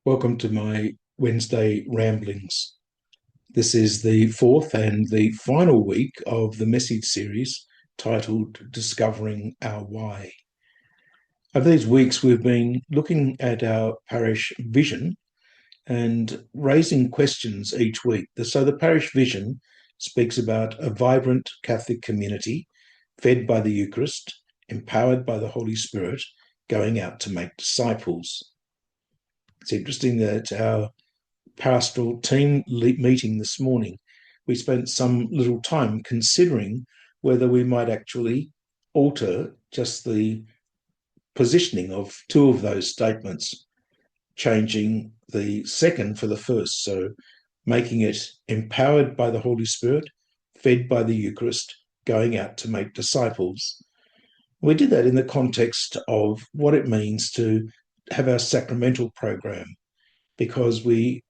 Welcome to my Wednesday ramblings. This is the fourth and the final week of the message series titled Discovering Our Why. Over these weeks, we've been looking at our parish vision and raising questions each week. So the parish vision speaks about a vibrant Catholic community fed by the Eucharist, empowered by the Holy Spirit, going out to make disciples. It's interesting that our pastoral team meeting this morning, we spent some little time considering whether we might actually alter just the positioning of two of those statements, changing the second for the first. So making it empowered by the Holy Spirit, fed by the Eucharist, going out to make disciples. We did that in the context of what it means to have our sacramental program, because we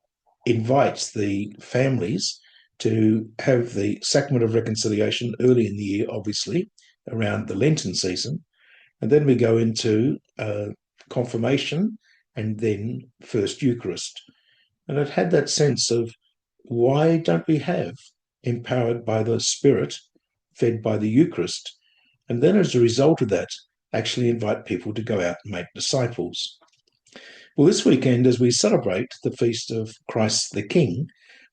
invite the families to have the sacrament of reconciliation early in the year, obviously, around the Lenten season. And then we go into confirmation and then First Eucharist. And it had that sense of, why don't we have empowered by the Spirit, fed by the Eucharist? And then as a result of that, actually invite people to go out and make disciples. Well, this weekend, as we celebrate the feast of Christ the King,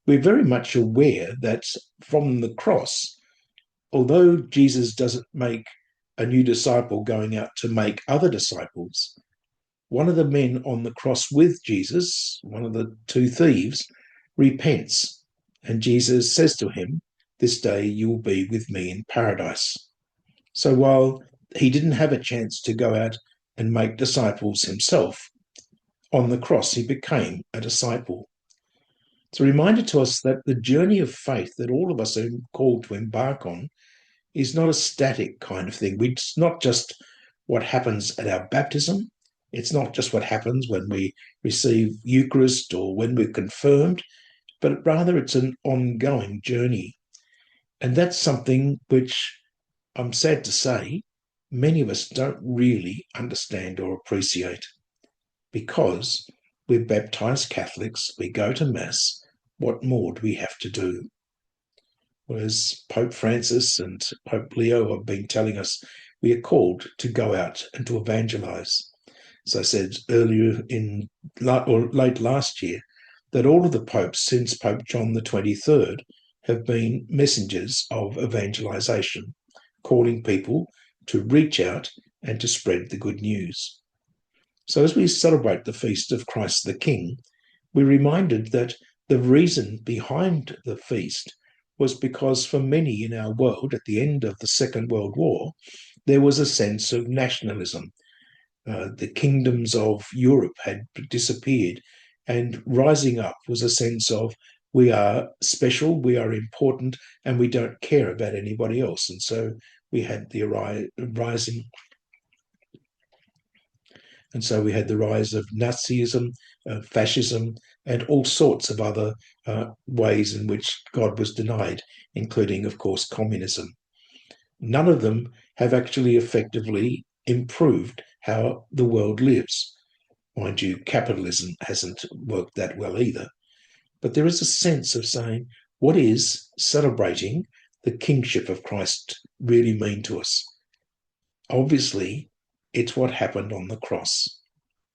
we're very much aware that from the cross, although Jesus doesn't make a new disciple going out to make other disciples, one of the men on the cross with Jesus, one of the two thieves, repents. And Jesus says to him, "This day you will be with me in paradise." So while he didn't have a chance to go out and make disciples himself, on the cross he became a disciple. It's a reminder to us that the journey of faith that all of us are called to embark on is not a static kind of thing. It's not just what happens at our baptism. It's not just what happens when we receive Eucharist or when we're confirmed, but rather it's an ongoing journey. And that's something which, I'm sad to say, many of us don't really understand or appreciate, because we're baptized Catholics, we go to Mass. What more do we have to do? Whereas Pope Francis and Pope Leo have been telling us we are called to go out and to evangelize. As I said earlier or late last year, that all of the popes since Pope John the 23rd have been messengers of evangelization, calling people to reach out and to spread the good news. So as we celebrate the feast of Christ the King, we're reminded that the reason behind the feast was because for many in our world at the end of the Second World War, there was a sense of nationalism. The kingdoms of Europe had disappeared, and rising up was a sense of, we are special, we are important, and we don't care about anybody else. And so we had the rising. And so we had the rise of Nazism, fascism, and all sorts of other ways in which God was denied, including, of course, communism. None of them have actually effectively improved how the world lives. Mind you, capitalism hasn't worked that well either. But there is a sense of saying, what is celebrating the kingship of Christ really mean to us? Obviously, it's what happened on the cross,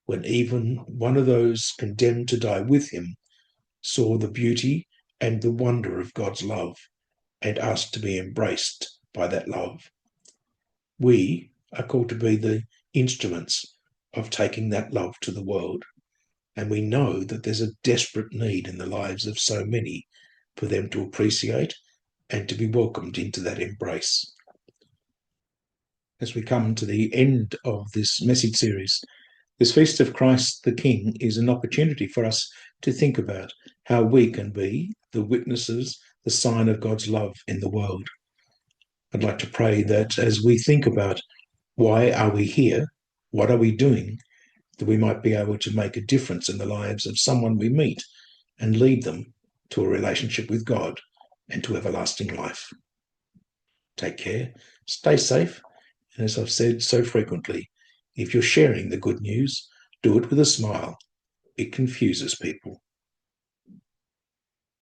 when even one of those condemned to die with him saw the beauty and the wonder of God's love and asked to be embraced by that love. We are called to be the instruments of taking that love to the world. And we know that there's a desperate need in the lives of so many for them to appreciate and to be welcomed into that embrace. As we come to the end of this message series, this Feast of Christ the King is an opportunity for us to think about how we can be the witnesses, the sign of God's love in the world. I'd like to pray that as we think about why are we here, what are we doing, that we might be able to make a difference in the lives of someone we meet and lead them to a relationship with God and to everlasting life. Take care, stay safe, and as I've said so frequently, if you're sharing the good news, do it with a smile, it confuses people.